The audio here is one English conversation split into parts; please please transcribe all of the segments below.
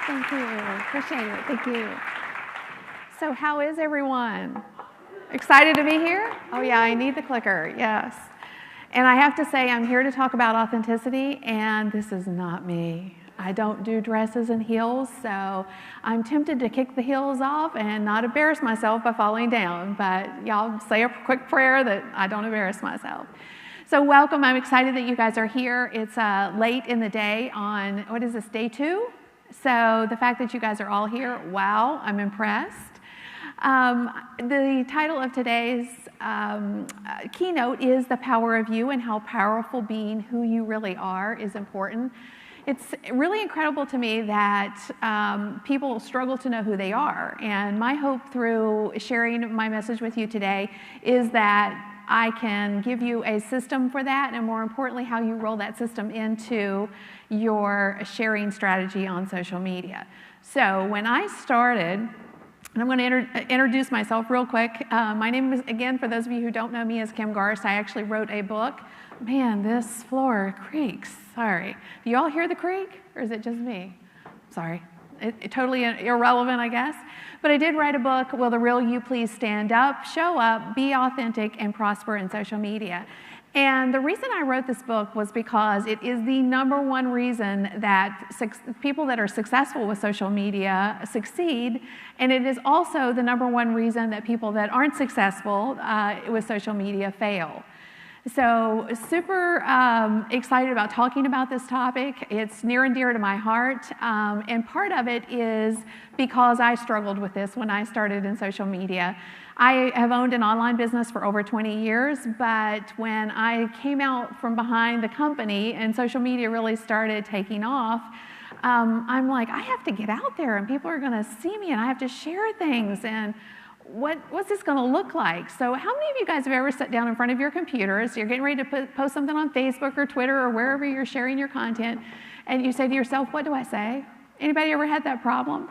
Thank you. Appreciate it. Thank you. So how is everyone? Excited to be here? Oh yeah, I need the clicker. Yes. And I have to say, I'm here to talk about authenticity, and this is not me. I don't do dresses and heels, so I'm tempted to kick the heels off and not embarrass myself by falling down. But y'all say a quick prayer that I don't embarrass myself. So welcome. I'm excited that you guys are here. It's late in the day on, what is this, day 2? So the fact that you guys are all here, wow, I'm impressed. The title of today's keynote is The Power of You, and how powerful being who you really are is important. It's really incredible to me that people struggle to know who they are. And my hope through sharing my message with you today is that I can give you a system for that, and more importantly, how you roll that system into your sharing strategy on social media. So when I started, and I'm going to introduce myself real quick. My name is, again, for those of you who don't know me, is Kim Garst. I actually wrote a book. Man, this floor creaks. Sorry. Do you all hear the creak, or is it just me? Sorry. It totally irrelevant, I guess. But I did write a book, Will the Real You Please Stand Up, Show Up, Be Authentic, and Prosper in Social Media. And the reason I wrote this book was because it is the #1 reason that people that are successful with social media succeed, and it is also the #1 reason that people that aren't successful with social media fail. So super excited about talking about this topic. It's near and dear to my heart, and part of it is because I struggled with this when I started in social media. I have owned an online business for over 20 years, but when I came out from behind the company and social media really started taking off, I'm like, I have to get out there and people are going to see me and I have to share things, and what's this going to look like? So how many of you guys have ever sat down in front of your computers, you're getting ready to post something on Facebook or Twitter or wherever you're sharing your content, and you say to yourself, what do I say? Anybody ever had that problem?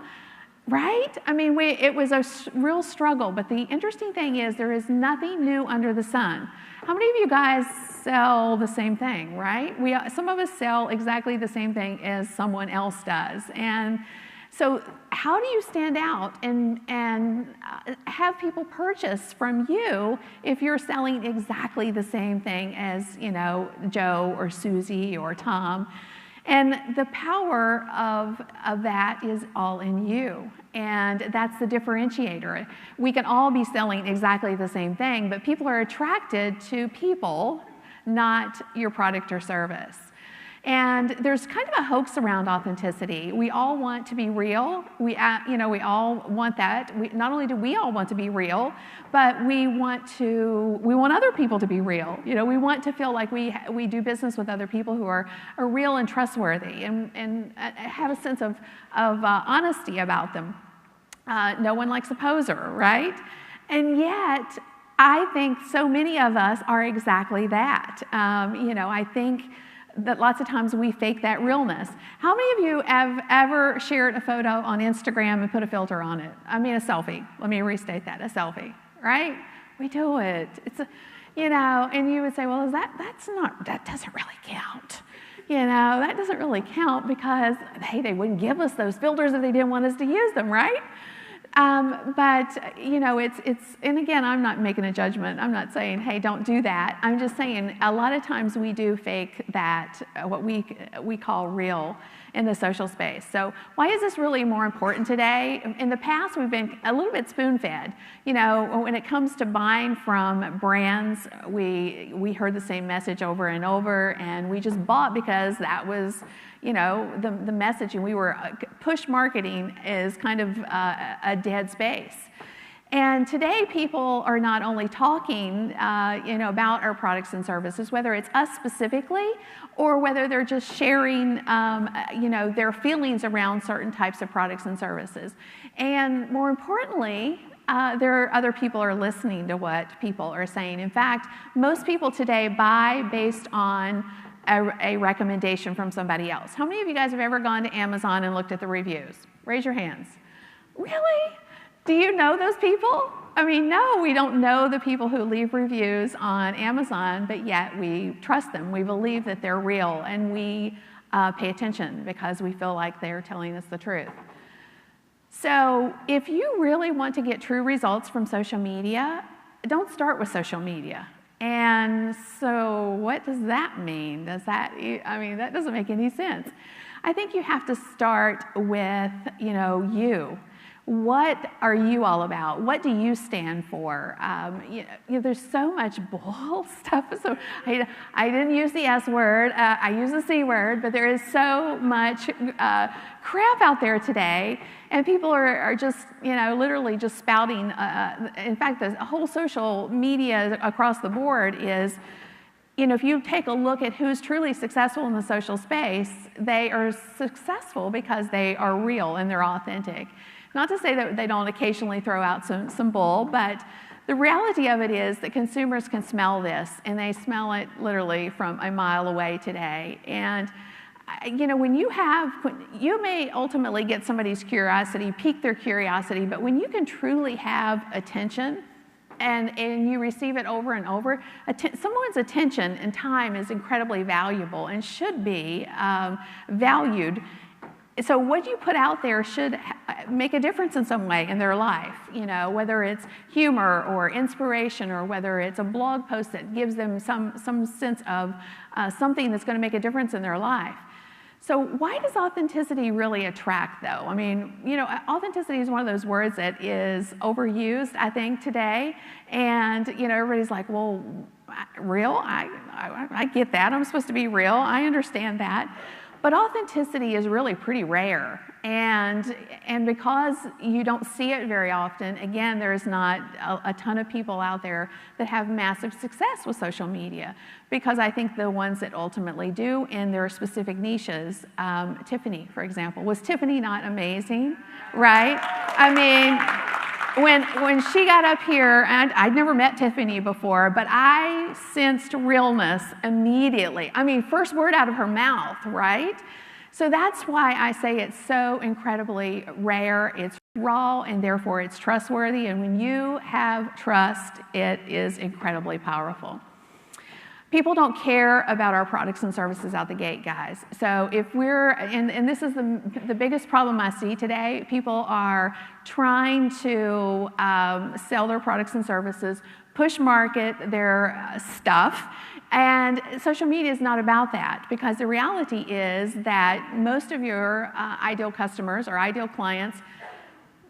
Right? I mean, it was a real struggle, but the interesting thing is there is nothing new under the sun. How many of you guys sell the same thing, right? Some of us sell exactly the same thing as someone else does. And so how do you stand out and have people purchase from you if you're selling exactly the same thing as, you know, Joe or Susie or Tom? And the power of that is all in you, and that's the differentiator. We can all be selling exactly the same thing, but people are attracted to people, not your product or service. And there's kind of a hoax around authenticity. We all want to be real. We all want that. Not only do we all want to be real, but we want other people to be real. You know, we want to feel like we do business with other people who are real and trustworthy and have a sense of honesty about them. No one likes a poser, right? And yet, I think so many of us are exactly that. I think that lots of times we fake that realness. How many of you have ever shared a photo on Instagram and put a filter on it? I mean, a selfie. Let me restate that, a selfie, right? We do it. And you would say, well, that doesn't really count. That doesn't really count because, hey, they wouldn't give us those filters if they didn't want us to use them, right? And again, I'm not making a judgment. I'm not saying, hey, don't do that. I'm just saying a lot of times we do fake that, what we call real in the social space. So why is this really more important today? In the past, we've been a little bit spoon-fed. When it comes to buying from brands, we heard the same message over and over, and we just bought because that was the message, and we were push marketing is kind of a dead space. And today, people are not only talking, about our products and services, whether it's us specifically, or whether they're just sharing, their feelings around certain types of products and services. And more importantly, other people are listening to what people are saying. In fact, most people today buy based on a recommendation from somebody else. How many of you guys have ever gone to Amazon and looked at the reviews? Raise your hands. Really? Do you know those people? I mean, no, we don't know the people who leave reviews on Amazon, but yet we trust them. We believe that they're real, and we pay attention because we feel like they're telling us the truth. So if you really want to get true results from social media, don't start with social media. And so what does that mean? That doesn't make any sense. I think you have to start with, you. What are you all about? What do you stand for? There's so much bull stuff. So I didn't use the S word. I use the C word, but there is so much crap out there today, and people are just, literally just spouting. In fact, the whole social media across the board is, if you take a look at who's truly successful in the social space, they are successful because they are real and they're authentic. Not to say that they don't occasionally throw out some bull, but the reality of it is that consumers can smell this, and they smell it literally from a mile away today. And when you may ultimately get somebody's curiosity, pique their curiosity, but when you can truly have attention and you receive it over and over, someone's attention and time is incredibly valuable and should be valued. So what you put out there should make a difference in some way in their life, whether it's humor or inspiration, or whether it's a blog post that gives them some sense of something that's going to make a difference in their life. So why does authenticity really attract, though? Authenticity is one of those words that is overused, I think, today. And, everybody's like, well, real? I get that. I'm supposed to be real. I understand that. But authenticity is really pretty rare. And because you don't see it very often, again, there's not a ton of people out there that have massive success with social media. Because I think the ones that ultimately do in their specific niches, Tiffany, for example. Was Tiffany not amazing, right? When she got up here, and I'd never met Tiffany before, but I sensed realness immediately. First word out of her mouth, right? So that's why I say it's so incredibly rare. It's raw, and therefore it's trustworthy. And when you have trust, it is incredibly powerful. People don't care about our products and services out the gate, guys. So if and this is the biggest problem I see today, people are trying to sell their products and services, push market their stuff, and social media is not about that, because the reality is that most of your ideal customers or ideal clients,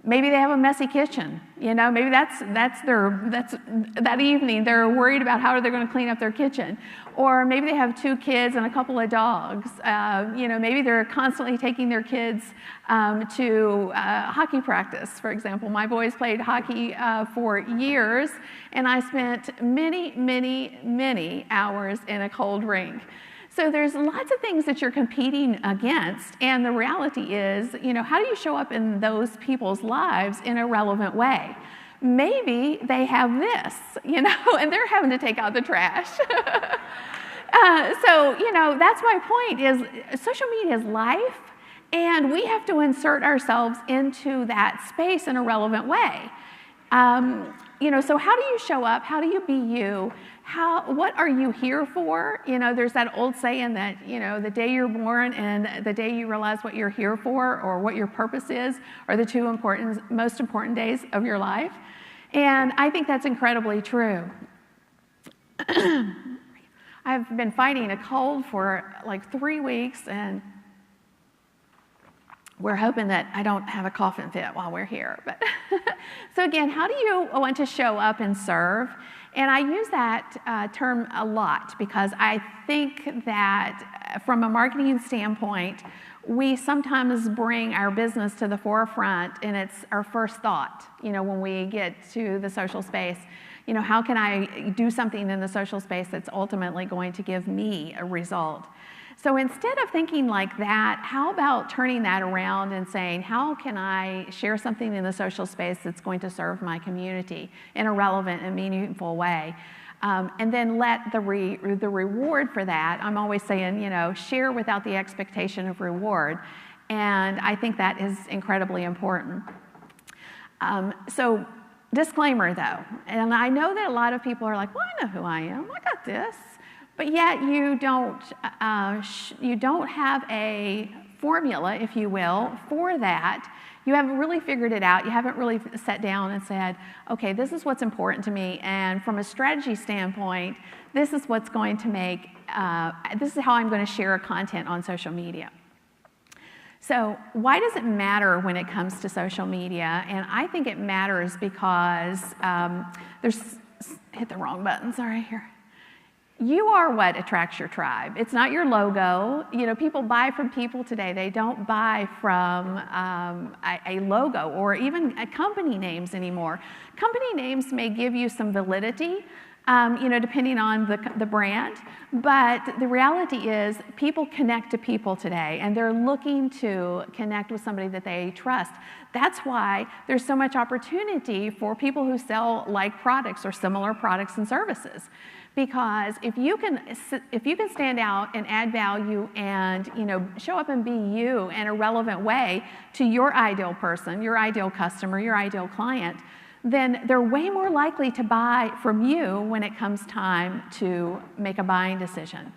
maybe they have a messy kitchen, maybe that's that evening they're worried about how they're going to clean up their kitchen. Or maybe they have 2 kids and a couple of dogs. Maybe they're constantly taking their kids to hockey practice, for example. My boys played hockey for years, and I spent many, many, many hours in a cold rink. So there's lots of things that you're competing against, and the reality is, how do you show up in those people's lives in a relevant way? Maybe they have this, and they're having to take out the trash. That's my point, is social media is life, and we have to insert ourselves into that space in a relevant way. So how do you show up? How do you be you? What are you here for? There's that old saying that, the day you're born and the day you realize what you're here for or what your purpose is are the 2 most important days of your life. And I think that's incredibly true. I've been fighting a cold for like 3 weeks, and we're hoping that I don't have a coughing fit while we're here. But so again, how do you want to show up and serve? And I use that term a lot because I think that from a marketing standpoint, we sometimes bring our business to the forefront, and it's our first thought, when we get to the social space. How can I do something in the social space that's ultimately going to give me a result? So instead of thinking like that, how about turning that around and saying, how can I share something in the social space that's going to serve my community in a relevant and meaningful way? And then let the reward for that, I'm always saying, share without the expectation of reward. And I think that is incredibly important. So disclaimer though, and I know that a lot of people are like, well, I know who I am, I got this. But yet you don't have a formula, if you will, for that. You haven't really figured it out. You haven't really sat down and said, okay, this is what's important to me, and from a strategy standpoint, this is what's going to make, this is how I'm going to share content on social media. So why does it matter when it comes to social media? And I think it matters because hit the wrong button, sorry, here. You are what attracts your tribe. It's not your logo. You know, people buy from people today. They don't buy from a logo or even company names anymore. Company names may give you some validity, you know, depending on the brand, but the reality is people connect to people today, and they're looking to connect with somebody that they trust. That's why there's so much opportunity for people who sell like products or similar products and services. Because if you can stand out and add value and, you know, show up and be you in a relevant way to your ideal person, your ideal customer, your ideal client, then they're way more likely to buy from you when it comes time to make a buying decision.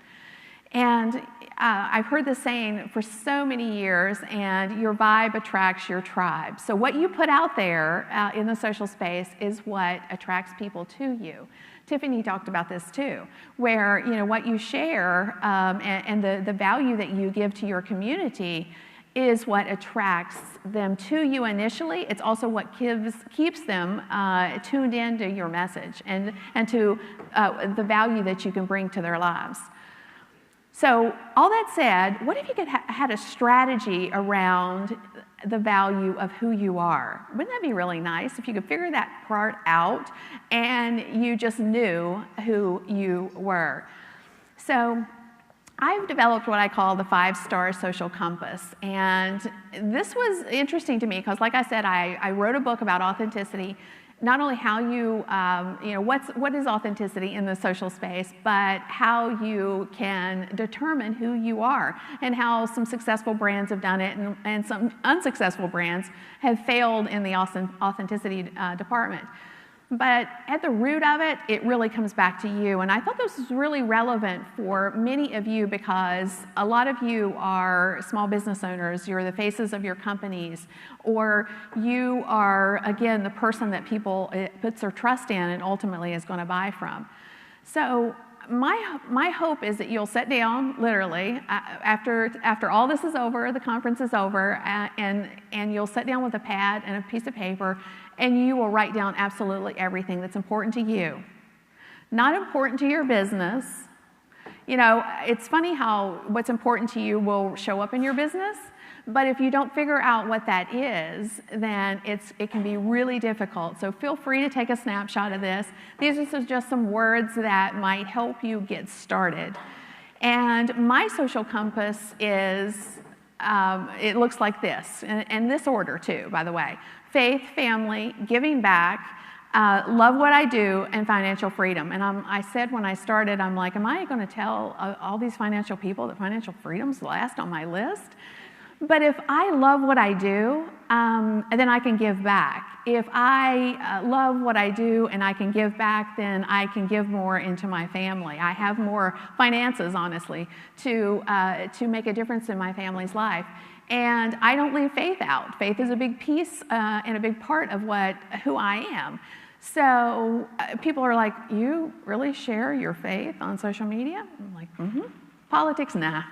And I've heard this saying for so many years, and your vibe attracts your tribe. So what you put out there in the social space is what attracts people to you. Tiffany talked about this too, where, you know, what you share and the value that you give to your community is what attracts them to you initially. It's also what keeps them tuned in to your message and to the value that you can bring to their lives. So all that said, what if you had a strategy around the value of who you are? Wouldn't that be really nice if you could figure that part out and you just knew who you were? So I've developed what I call the 5-star social compass, and this was interesting to me because, like I said, I wrote a book about authenticity. Not only how you know, what is authenticity in the social space, but how you can determine who you are and how some successful brands have done it and some unsuccessful brands have failed in the authenticity department. But at the root of it, it really comes back to you. And I thought this was really relevant for many of you because a lot of you are small business owners. You're the faces of your companies. Or you are, again, the person that people puts their trust in and ultimately is going to buy from. So my hope is that you'll sit down, literally, after all this is over, the conference is over, and you'll sit down with a pad and a piece of paper, and you will write down absolutely everything that's important to you. Not important to your business. You know, it's funny how what's important to you will show up in your business, but if you don't figure out what that is, then it can be really difficult. So feel free to take a snapshot of this. These are just some words that might help you get started. And my social compass is, it looks like this, and this order too, by the way. Faith, family, giving back, love what I do, and financial freedom. And I said when I started, I'm like, am I going to tell all these financial people that financial freedom's last on my list? But if I love what I do, then I can give back. If I love what I do and I can give back, then I can give more into my family. I have more finances, honestly, to make a difference in my family's life. And I don't leave faith out. Faith is a big piece and a big part of who I am. So people are like, you really share your faith on social media? I'm like, mm-hmm. Politics, nah.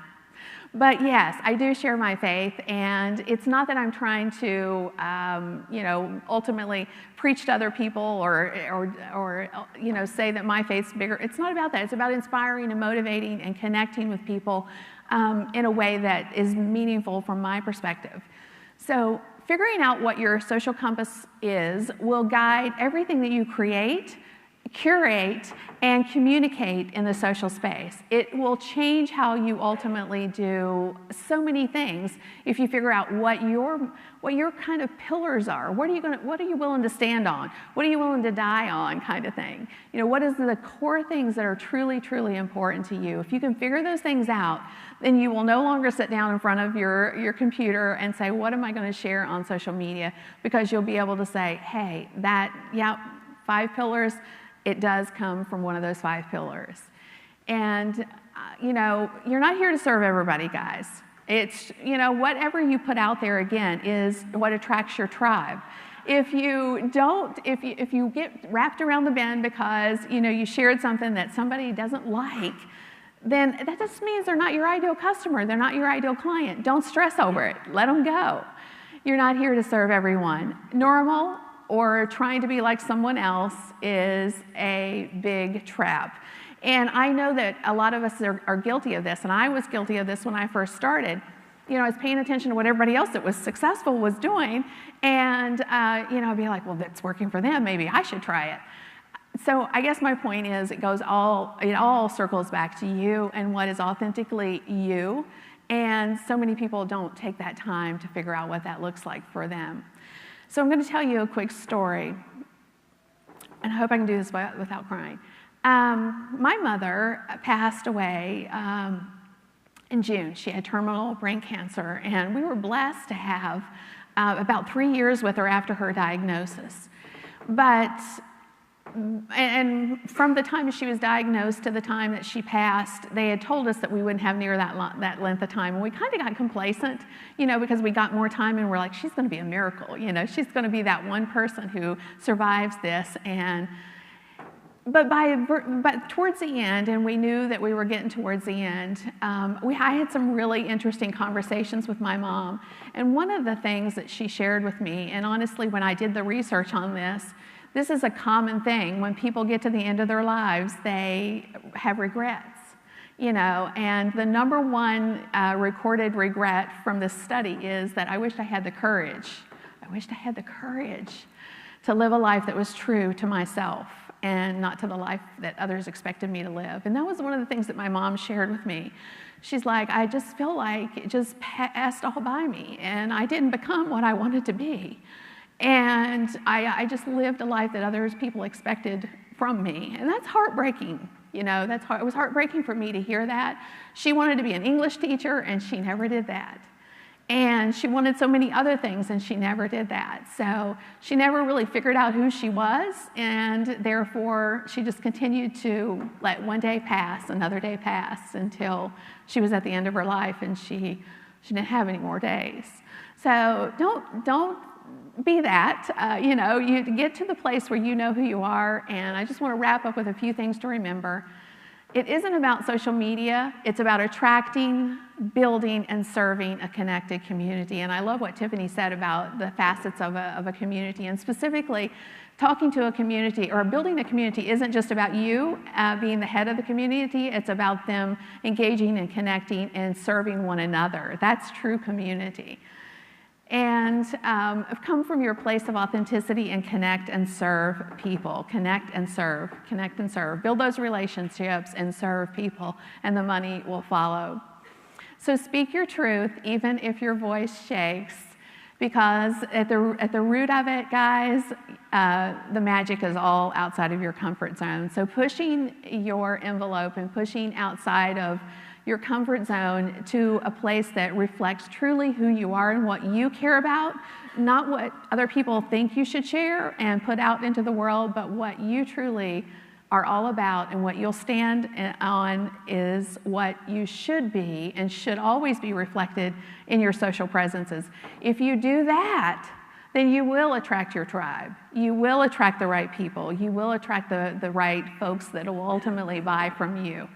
But yes, I do share my faith, and it's not that I'm trying to, you know, ultimately preach to other people or you know, say that my faith's bigger. It's not about that. It's about inspiring and motivating and connecting with people in a way that is meaningful from my perspective. So figuring out what your social compass is will guide everything that you create, curate, and communicate in the social space. It will change how you ultimately do so many things if you figure out what your kind of pillars are. What are you willing to stand on? What are you willing to die on, kind of thing? You know, what is the core things that are truly, truly important to you? If you can figure those things out, then you will no longer sit down in front of your computer and say, what am I going to share on social media? Because you'll be able to say, hey, 5 pillars, it does come from one of those 5 pillars. And, you know, you're not here to serve everybody, guys. It's, whatever you put out there, again, is what attracts your tribe. If you get wrapped around the bend because, you shared something that somebody doesn't like, then that just means they're not your ideal customer. They're not your ideal client. Don't stress over it. Let them go. You're not here to serve everyone. Normal or trying to be like someone else is a big trap. And I know that a lot of us are guilty of this, and I was guilty of this when I first started. I was paying attention to what everybody else that was successful was doing, and I'd be like, well, that's working for them. Maybe I should try it. So I guess my point is it all circles back to you and what is authentically you. And so many people don't take that time to figure out what that looks like for them. So I'm going to tell you a quick story, and I hope I can do this without crying. My mother passed away in June. She had terminal brain cancer, and we were blessed to have about 3 years with her after her diagnosis. And from the time she was diagnosed to the time that she passed, they had told us that we wouldn't have near that length of time. And we kind of got complacent, because we got more time and we're like, she's going to be a miracle. She's going to be that one person who survives this. But towards the end, and we knew that we were getting towards the end, I had some really interesting conversations with my mom. And one of the things that she shared with me, and honestly, when I did the research on this is a common thing. When people get to the end of their lives, they have regrets, and the number one recorded regret from this study is that I wished I had the courage. I wished I had the courage to live a life that was true to myself and not to the life that others expected me to live. And that was one of the things that my mom shared with me. She's like, I just feel like it just passed all by me, and I didn't become what I wanted to be. And I just lived a life that other people expected from me. And that's heartbreaking. It was heartbreaking for me to hear that. She wanted to be an English teacher, and she never did that. And she wanted so many other things, and she never did that. So she never really figured out who she was, and therefore she just continued to let one day pass, another day pass, until she was at the end of her life, and she didn't have any more days. So don't be that. You get to the place where you know who you are, and I just want to wrap up with a few things to remember. It isn't about social media. It's about attracting, building, and serving a connected community. And I love what Tiffany said about the facets of a community, and specifically talking to a community or building a community isn't just about you being the head of the community. It's about them engaging and connecting and serving one another. That's true community. And come from your place of authenticity and connect and serve people. Connect and serve. Connect and serve. Build those relationships and serve people, and the money will follow. So speak your truth, even if your voice shakes, because at the root of it, guys, the magic is all outside of your comfort zone. So pushing your envelope and pushing outside of your comfort zone to a place that reflects truly who you are and what you care about, not what other people think you should share and put out into the world, but what you truly are all about, and what you'll stand on is what you should be and should always be reflected in your social presences. If you do that, then you will attract your tribe. You will attract the right people. You will attract the right folks that will ultimately buy from you.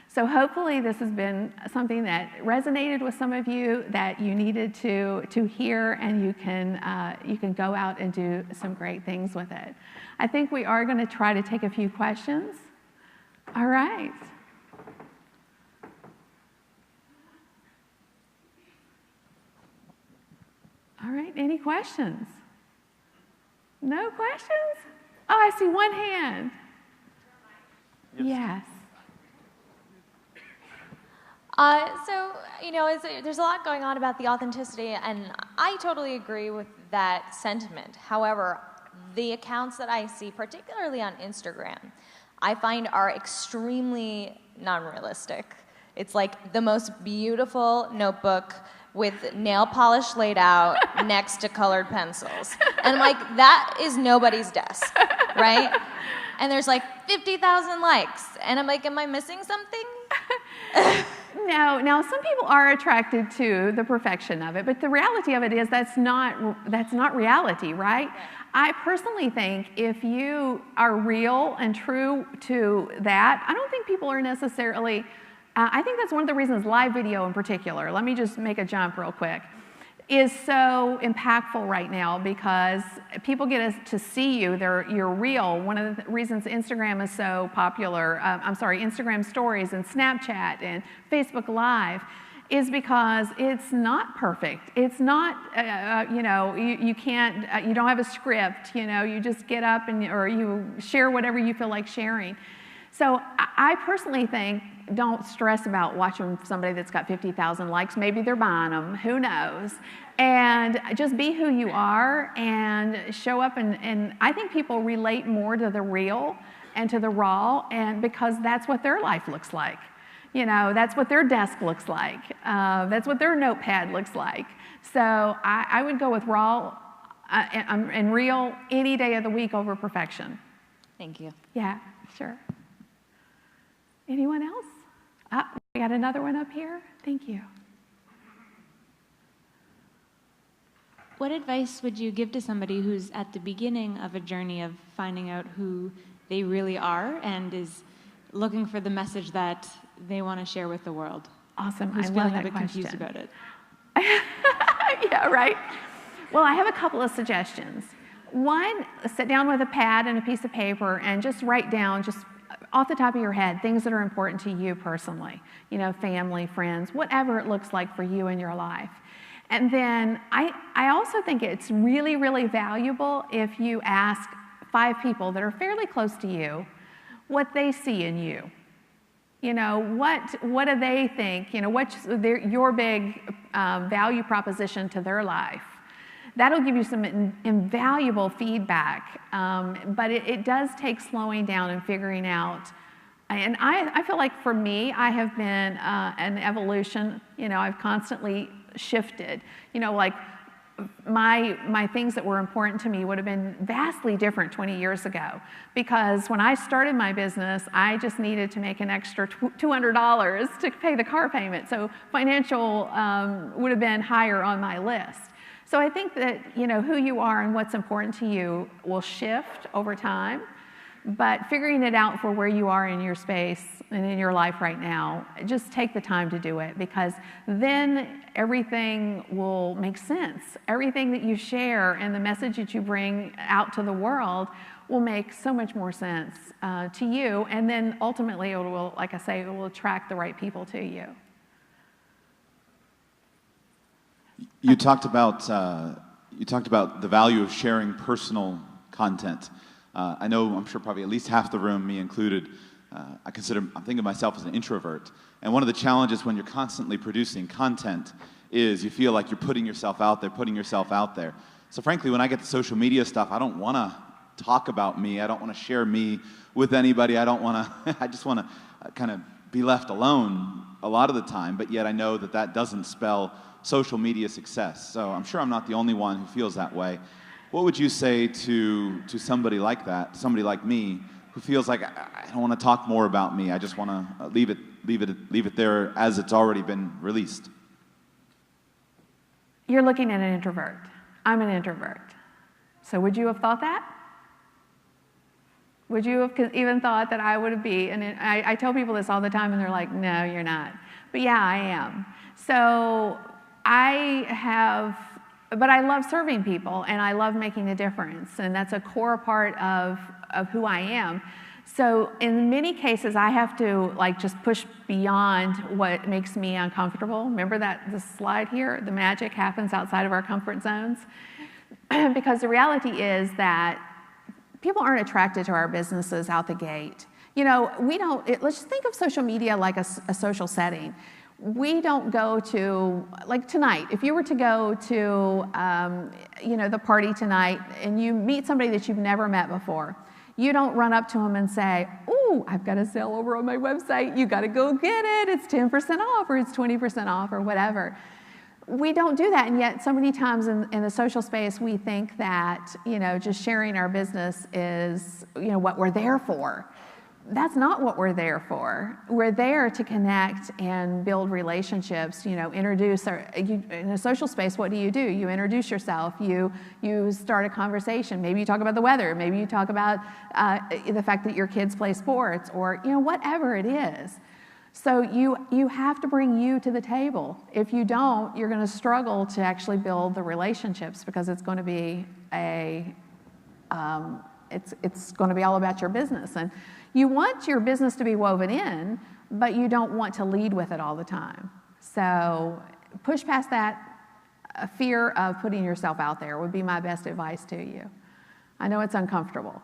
So hopefully this has been something that resonated with some of you, that you needed to hear, and you can go out and do some great things with it. I think we are going to try to take a few questions. All right. All right, any questions? No questions? Oh, I see one hand. Yes. There's a lot going on about the authenticity, and I totally agree with that sentiment. However, the accounts that I see, particularly on Instagram, I find are extremely non-realistic. It's like the most beautiful notebook with nail polish laid out next to colored pencils. And like, that is nobody's desk, right? And there's like 50,000 likes. And I'm like, am I missing something? No, now some people are attracted to the perfection of it, but the reality of it is that's not reality, right? I personally think if you are real and true to that, I don't think people are necessarily, I think that's one of the reasons live video in particular, let me just make a jump real quick, is so impactful right now because people get to see you, you're real. One of the reasons Instagram is so popular, Instagram stories and Snapchat and Facebook Live is because it's not perfect. It's not, you can't, you don't have a script, you just get up or you share whatever you feel like sharing. So I personally think don't stress about watching somebody that's got 50,000 likes. Maybe they're buying them, who knows? And just be who you are and show up. And I think people relate more to the real and to the raw, and because that's what their life looks like. That's what their desk looks like. That's what their notepad looks like. So I would go with raw and real any day of the week over perfection. Thank you. Yeah, sure. Anyone else? We got another one up here. Thank you. What advice would you give to somebody who's at the beginning of a journey of finding out who they really are and is looking for the message that they want to share with the world? Awesome. Who's I love feeling that a bit question. confused about it? Yeah, right. Well, I have a couple of suggestions. One, sit down with a pad and a piece of paper and just write down, just off the top of your head, things that are important to you personally, family, friends, whatever it looks like for you in your life. And then I also think it's really, really valuable if you ask 5 people that are fairly close to you what they see in you. What do they think? What's your big value proposition to their life? That'll give you some invaluable feedback, but it does take slowing down and figuring out. And I feel like for me, I have been an evolution. I've constantly shifted. Like my things that were important to me would have been vastly different 20 years ago, because when I started my business, I just needed to make an extra $200 to pay the car payment. So financial would have been higher on my list. So I think that, who you are and what's important to you will shift over time, but figuring it out for where you are in your space and in your life right now, just take the time to do it, because then everything will make sense. Everything that you share and the message that you bring out to the world will make so much more sense to you, and then ultimately it will, like I say, it will attract the right people to you. You talked about the value of sharing personal content. I'm sure probably at least half the room, me included, I think of myself as an introvert. And one of the challenges when you're constantly producing content is you feel like you're putting yourself out there. So frankly, when I get to social media stuff, I don't want to talk about me. I don't want to share me with anybody. I just want to kind of be left alone a lot of the time. But yet I know that doesn't spell social media success. So I'm sure I'm not the only one who feels that way. What would you say to somebody like that, somebody like me, who feels like I don't want to talk more about me. I just want to leave it there as it's already been released? You're looking at an introvert. I'm an introvert. So would you have thought that? Would you have even thought that I would be? And I tell people this all the time, and they're like, "No, you're not." But yeah, I am. So but I love serving people, and I love making a difference, and that's a core part of who I am. So in many cases, I have to just push beyond what makes me uncomfortable. Remember this slide here? The magic happens outside of our comfort zones. Because the reality is that people aren't attracted to our businesses out the gate. Let's think of social media like a social setting. We don't go to, like tonight, if you were to go to, the party tonight and you meet somebody that you've never met before, you don't run up to them and say, "Ooh, I've got a sale over on my website. You got to go get it. It's 10% off or it's 20% off or whatever." We don't do that, and yet so many times in the social space we think that, just sharing our business is, what we're there for. that's not what we're there for. We're there to connect and build relationships, in a social space, what do? You introduce yourself, you start a conversation, maybe you talk about the weather, maybe you talk about the fact that your kids play sports, or whatever it is. So you have to bring you to the table. If you don't, you're going to struggle to actually build the relationships, because it's going to be it's going to be all about your business. And you want your business to be woven in, but you don't want to lead with it all the time. So push past that fear of putting yourself out there would be my best advice to you. I know it's uncomfortable.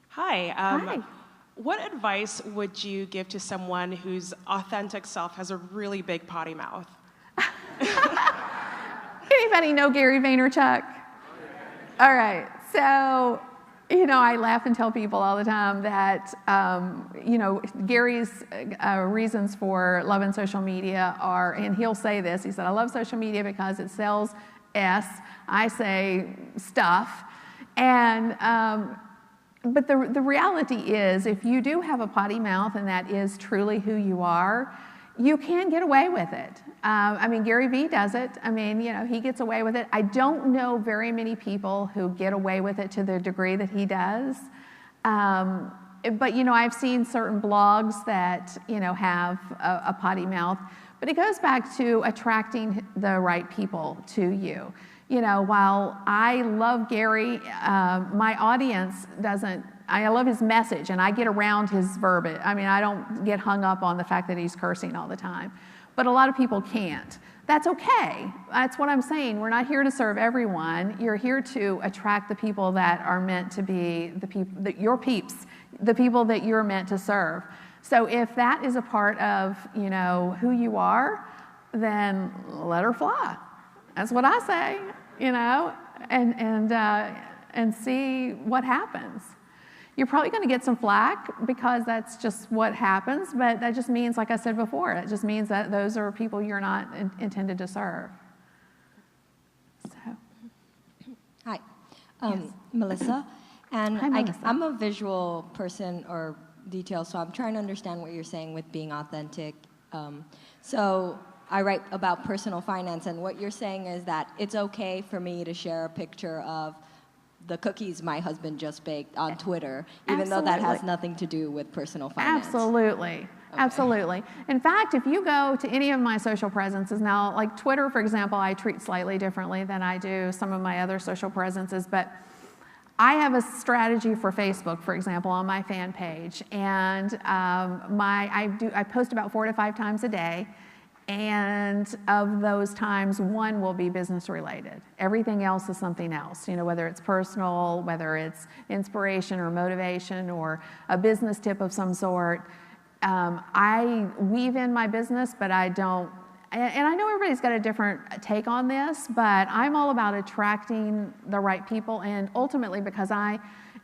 Hi. Hi. What advice would you give to someone whose authentic self has a really big potty mouth? Anybody know Gary Vaynerchuk? All right. So, I laugh and tell people all the time that, Gary's reasons for loving social media are, and he'll say this, he said, I love social media because it sells S. I say stuff. And, but the reality is, if you do have a potty mouth and that is truly who you are, you can get away with it. Gary Vee does it. He gets away with it. I don't know very many people who get away with it to the degree that he does. But, I've seen certain blogs that, have a potty mouth. But it goes back to attracting the right people to you. While I love Gary, my audience doesn't. I love his message, and I get around his verbiage. I don't get hung up on the fact that he's cursing all the time. But a lot of people can't. That's okay. That's what I'm saying. We're not here to serve everyone. You're here to attract the people that are meant to be your peeps, the people that you're meant to serve. So if that is a part of, who you are, then let her fly. That's what I say, and see what happens. You're probably going to get some flack because that's just what happens, but that just means, like I said before, it just means that those are people you're not intended to serve. So. Hi, Yes. Melissa. And Hi, Melissa. I'm a visual person or detail, so I'm trying to understand what you're saying with being authentic. So I write about personal finance, and what you're saying is that it's okay for me to share a picture of the cookies my husband just baked on Twitter, even though that has nothing to do with personal finance. Absolutely. Okay. Absolutely. In fact, if you go to any of my social presences now, like Twitter, for example, I treat slightly differently than I do some of my other social presences, but I have a strategy for Facebook, for example, on my fan page, and I post about 4 to 5 times a day. And of those times, 1 will be business related. Everything else is something else, whether it's personal, whether it's inspiration or motivation or a business tip of some sort. I weave in my business, but I don't, and I know everybody's got a different take on this, but I'm all about attracting the right people, and ultimately because I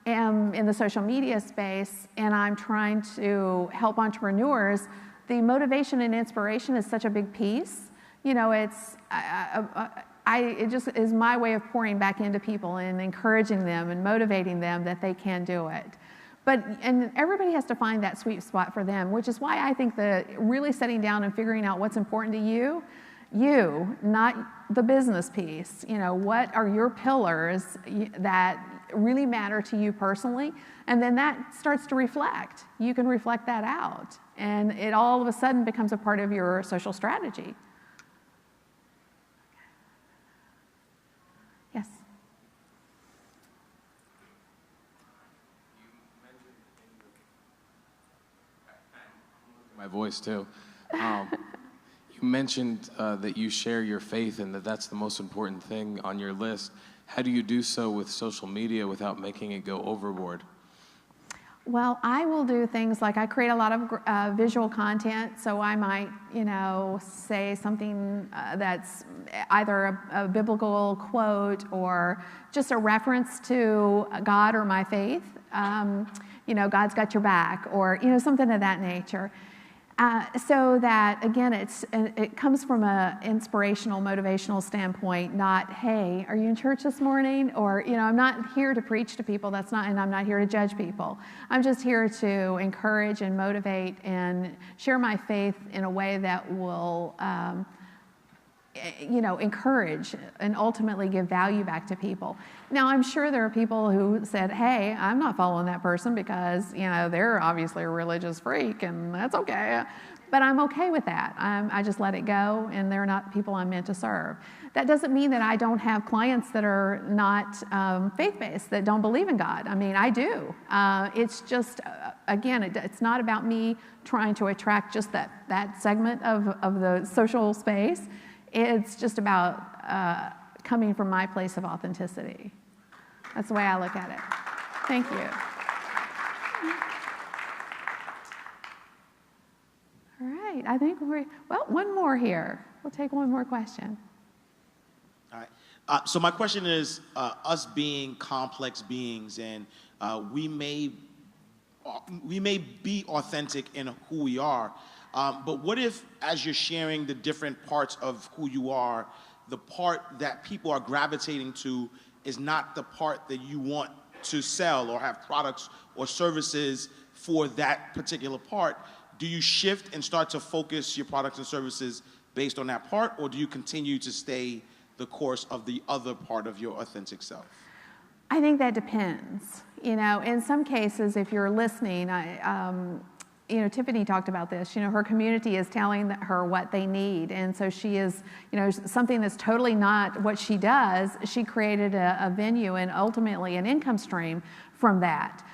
am in the social media space and I'm trying to help entrepreneurs, the motivation and inspiration is such a big piece. It just is my way of pouring back into people and encouraging them and motivating them that they can do it. And everybody has to find that sweet spot for them, which is why I think that really sitting down and figuring out what's important to you, not the business piece. What are your pillars that really matter to you personally? And then that starts to reflect. You can reflect that out. And it all of a sudden becomes a part of your social strategy. Yes? My voice too. You mentioned that you share your faith and that's the most important thing on your list. How do you do so with social media without making it go overboard? Well, I will do things like I create a lot of visual content, so I might, say something that's either a biblical quote or just a reference to God or my faith. God's got your back, or something of that nature. So that, again, it comes from an inspirational, motivational standpoint, not, hey, are you in church this morning? Or, I'm not here to preach to people, and I'm not here to judge people. I'm just here to encourage and motivate and share my faith in a way that will, encourage and ultimately give value back to people. Now, I'm sure there are people who said, hey, I'm not following that person because, they're obviously a religious freak, and that's okay. But I'm okay with that. I just let it go, and they're not people I'm meant to serve. That doesn't mean that I don't have clients that are not faith-based, that don't believe in God. I mean, I do. It's just, again, it's not about me trying to attract just that segment of the social space. It's just about coming from my place of authenticity. That's the way I look at it. Thank you. All right, I think one more here. We'll take one more question. All right. So my question is, us being complex beings, and we may be authentic in who we are, but what if, as you're sharing the different parts of who you are, the part that people are gravitating to is not the part that you want to sell or have products or services for that particular part? Do you shift and start to focus your products and services based on that part, or do you continue to stay the course of the other part of your authentic self? I think that depends. In some cases, if you're listening, Tiffany talked about this. Her community is telling her what they need, and so she is, something that's totally not what she does. She created a venue and ultimately an income stream from that.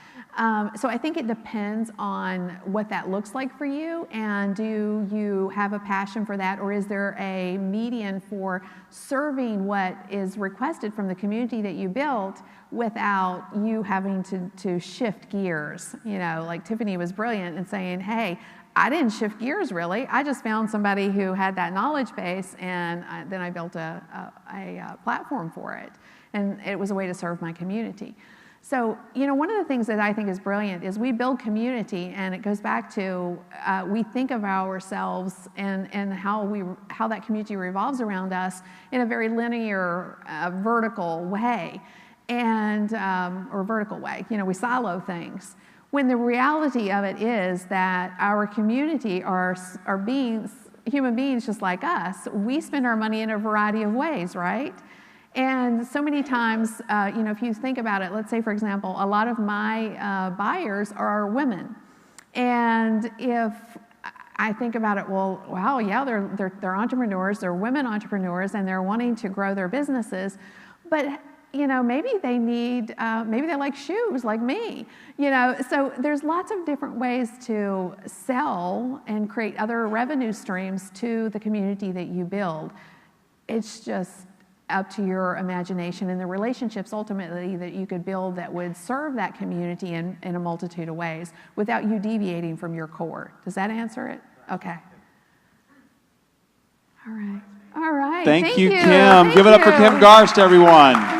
So I think it depends on what that looks like for you, and do you have a passion for that, or is there a median for serving what is requested from the community that you built without you having to shift gears? Like Tiffany was brilliant in saying, hey, I didn't shift gears really. I just found somebody who had that knowledge base, and then I built a platform for it, and it was a way to serve my community. So, one of the things that I think is brilliant is we build community, and it goes back to we think of ourselves and how that community revolves around us in a very linear, vertical way, or vertical way. We silo things. When the reality of it is that our community are beings, human beings just like us. We spend our money in a variety of ways, right? And so many times, if you think about it, let's say, for example, a lot of my buyers are women. And if I think about it, well, wow, yeah, they're entrepreneurs, they're women entrepreneurs, and they're wanting to grow their businesses. But, maybe they need, maybe they like shoes like me. So there's lots of different ways to sell and create other revenue streams to the community that you build. It's just up to your imagination and the relationships ultimately that you could build that would serve that community in a multitude of ways without you deviating from your core. Does that answer it? Okay. All right. All right. Thank you, Kim. Give it up for Kim Garst, everyone.